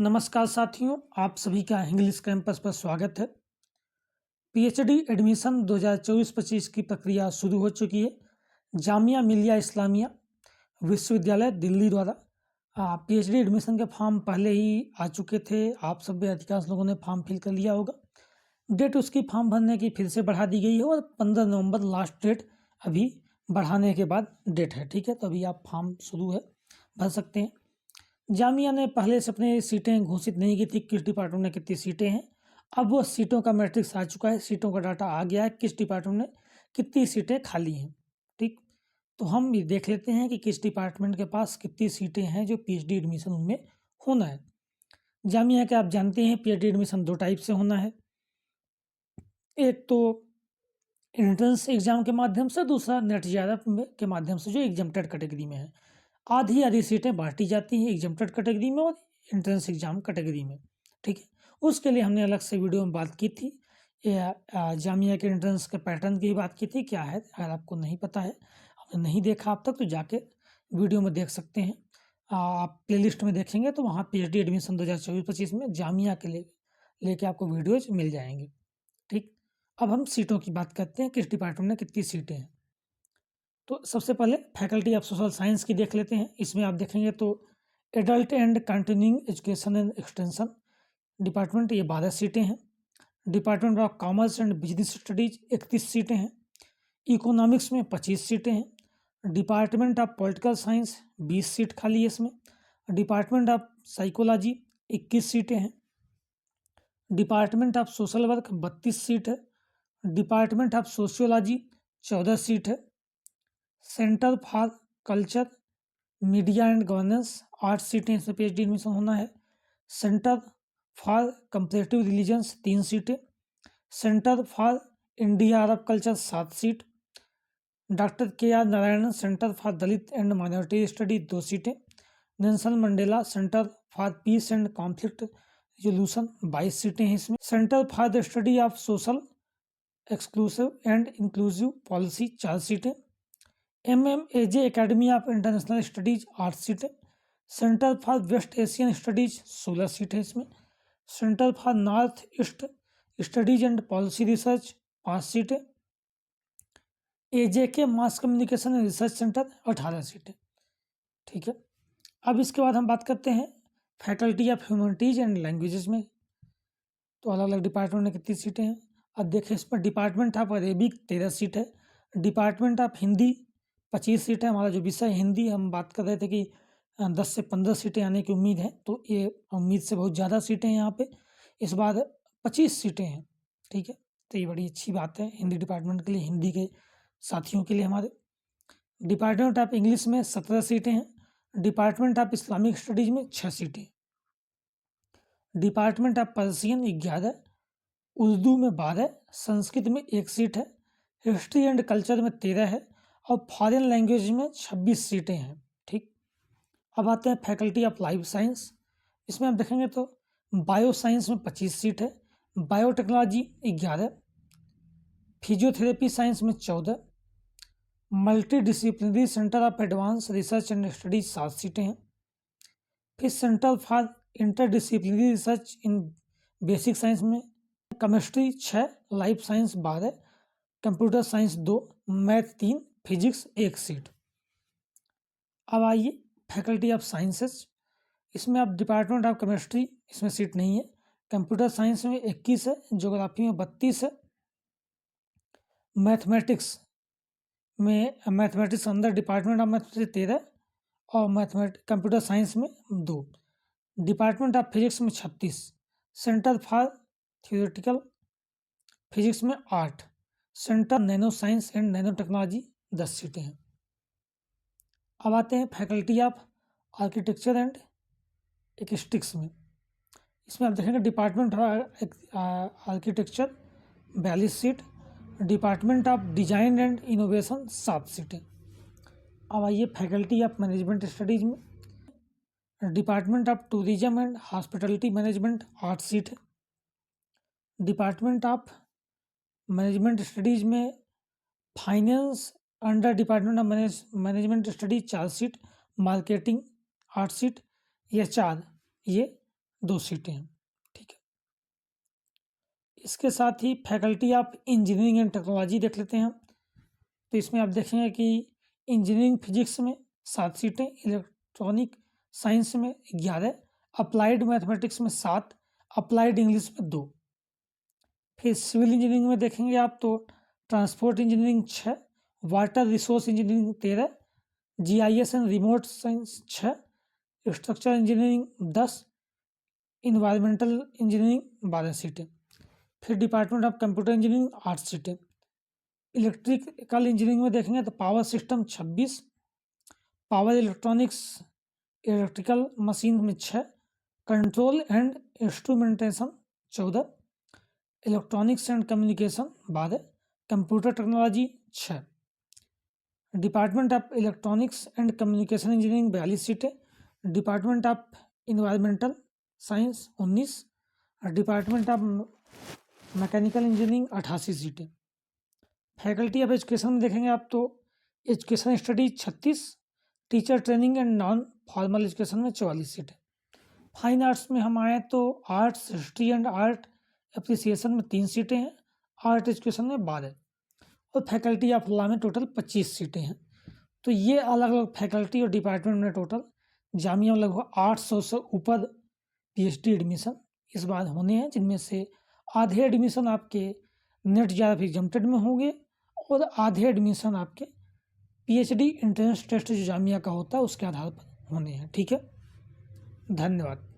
नमस्कार साथियों, आप सभी का इंग्लिश कैंपस पर स्वागत है। पीएचडी एडमिशन 2024-25 की प्रक्रिया शुरू हो चुकी है। जामिया मिलिया इस्लामिया विश्वविद्यालय दिल्ली द्वारा पीएचडी एडमिशन के फॉर्म पहले ही आ चुके थे। आप सब में अधिकांश लोगों ने फॉर्म फिल कर लिया होगा। डेट उसकी फॉर्म भरने की फिर से बढ़ा दी गई है और 15 नवंबर लास्ट डेट अभी बढ़ाने के बाद डेट है। ठीक है, तो अभी आप फॉर्म शुरू है, भर सकते हैं। जामिया ने पहले से अपनी सीटें घोषित नहीं की थी, किस डिपार्टमेंट में कितनी सीटें हैं। अब वो सीटों का मैट्रिक्स आ चुका है, सीटों का डाटा आ गया है, किस डिपार्टमेंट में कितनी सीटें खाली हैं। ठीक, तो हम ये देख लेते हैं कि किस डिपार्टमेंट के पास कितनी सीटें हैं जो पीएचडी एडमिशन उनमें होना है। जामिया के आप जानते हैं पीएचडी एडमिशन 2 टाइप से होना है। एक तो एंट्रेंस एग्जाम के माध्यम से, दूसरा नेट JRF के माध्यम से जो एग्जाम्प्टेड कैटेगरी में है। आधी आधी सीटें बांटी जाती हैं एग्जाम्प्टेड कैटेगरी में और एंट्रेंस एग्जाम कैटेगरी में। ठीक है, उसके लिए हमने अलग से वीडियो में बात की थी। जामिया के एंट्रेंस के पैटर्न की बात की थी, क्या है। अगर आपको नहीं पता है, आपने नहीं देखा अब तक, तो जाके वीडियो में देख सकते हैं। आप प्लेलिस्ट में देखेंगे तो वहाँ पीएचडी एडमिशन 2024-25 में जामिया के लेके आपको वीडियोज मिल जाएंगे। ठीक, अब हम सीटों की बात करते हैं, किस डिपार्टमेंट में कितनी सीटें हैं। तो सबसे पहले फैकल्टी ऑफ सोशल साइंस की देख लेते हैं। इसमें आप देखेंगे तो adult and continuing education and extension department, ये 12 सीटें हैं। Department of commerce and business studies 31 सीटें हैं। इकोनॉमिक्स में 25 सीटें हैं। Department of political science 20 seat खाली है इसमें। डिपार्टमेंट ऑफ साइकोलॉजी 21 सीटें हैं। Department of social work 32 seat है। डिपार्टमेंट ऑफ सोशियोलॉजी 14 सीट है। Centre for culture media and governance 8 सीटें, इसमें पीएचडी एडमिशन होना है। सेंटर फॉर कंपैरेटिव रिलीजन्स 3 सीटें। Centre for India Arab culture 7 seat. Doctor KR Narayanan centre for Dalit and minority study 2 सीटें। Nelson Mandela centre for peace and conflict resolution 22 सीटें हैं इसमें। Centre for the study of social exclusive and inclusive policy 4 सीटें। MMAJ academy of international studies 8 सीटें। Centre for west Asian studies 16 सीटें इसमें। Centre for north east studies and policy research 5 सीटें। AJK mass communication and research centre 18 सीटें। ठीक है, अब इसके बाद हम बात करते हैं faculty of humanities and languages में। तो अलग अलग डिपार्टमेंट में कितनी सीटें हैं। अब देखिए, इस पर डिपार्टमेंट ऑफ अरेबिक 13 सीट है। डिपार्टमेंट ऑफ हिंदी 25 सीटें। हमारा जो विषय हिंदी, हम बात कर रहे थे कि 10 से 15 सीटें आने की उम्मीद है, तो ये उम्मीद से बहुत ज़्यादा सीटें हैं यहाँ पे। इस बार 25 सीटें हैं। ठीक है, तो ये बड़ी अच्छी बात है हिंदी डिपार्टमेंट के लिए, हिंदी के साथियों के लिए हमारे। डिपार्टमेंट ऑफ इंग्लिश में 17 सीटें हैं। डिपार्टमेंट ऑफ इस्लामिक स्टडीज में 6 सीटें। डिपार्टमेंट ऑफ पर्सियन 11, उर्दू में 12, संस्कृत में 1 सीट है। हिस्ट्री एंड कल्चर में 13 है और फॉरेन लैंग्वेज में 26 सीटें हैं। ठीक, अब आते हैं फैकल्टी ऑफ लाइफ साइंस। इसमें आप देखेंगे तो बायो साइंस में 25 सीट है। बायोटेक्नोलॉजी 11, फिजियोथेरेपी साइंस में 14, multi disciplinary centre of advance research and studies 7 सीटें हैं। फिर centre for interdisciplinary research in basic science में chemistry 6, life science 12, computer science 2, math 3, physics 1 seat. अब आइए फैकल्टी ऑफ साइंसेस। इसमें आप डिपार्टमेंट ऑफ केमिस्ट्री, इसमें सीट नहीं है। कंप्यूटर साइंस में 21 है। ज्योग्राफी में 32 है। मैथमेटिक्स अंदर डिपार्टमेंट ऑफ मैथमेटिक्स 13 और कंप्यूटर साइंस में 2। डिपार्टमेंट ऑफ फिजिक्स में 36। सेंटर फॉर थियोरेटिकल फिजिक्स में 8। Centre nano science and nano technology 10 सीटें हैं। अब आते हैं फैकल्टी ऑफ आर्किटेक्चर एंड एक्स्टिक्स में। इसमें आप देखेंगे department of architecture 42 seat. Department of design and innovation 7 सीटें। अब आइए फैकल्टी ऑफ मैनेजमेंट स्टडीज में। Department of tourism and hospitality management 8 seat है। डिपार्टमेंट ऑफ मैनेजमेंट स्टडीज में finance under department of management studies 4 seat. Marketing 8 seat. ये 4 ये 2 सीटें हैं। ठीक है, इसके साथ ही faculty of engineering and technology देख लेते हैं हम। तो इसमें आप देखेंगे कि इंजीनियरिंग फिजिक्स में 7 सीटें, इलेक्ट्रॉनिक साइंस में 11, अप्लाइड मैथमेटिक्स में 7, अप्लाइड इंग्लिश में 2। फिर सिविल इंजीनियरिंग में देखेंगे आप तो transport engineering 6, water resource engineering 13, GIS and remote science 6, structure engineering 10, environmental engineering 12 सीटें। फिर डिपार्टमेंट ऑफ कंप्यूटर इंजीनियरिंग 8 सीटें। इलेक्ट्रिकल इंजीनियरिंग में देखेंगे तो power system 26, power electronics electrical machine में 6, control and instrumentation 14, electronics and communication 12, computer technology 6। Department of electronics and communication engineering 42 सीटें, department of environmental science 19, department of mechanical engineering 88 सीटें। Faculty of education में देखेंगे आप तो education studies 36, teacher training and non formal education में 44 सीटें। Fine arts में हम आए तो arts, history and art appreciation में 3 सीटें हैं, आर्ट एजुकेशन में 12, और फैकल्टी ऑफ लॉ में टोटल 25 सीटें हैं। तो ये अलग अलग फैकल्टी और डिपार्टमेंट में टोटल जामिया में लगभग 800 से ऊपर PhD एडमिशन इस बार होने हैं, जिनमें से आधे एडमिशन आपके नेट JRF एग्जाम्प्टेड में होंगे और आधे एडमिशन आपके PhD एंट्रेंस टेस्ट जो जामिया का होता है उसके आधार पर होने हैं। ठीक है, धन्यवाद।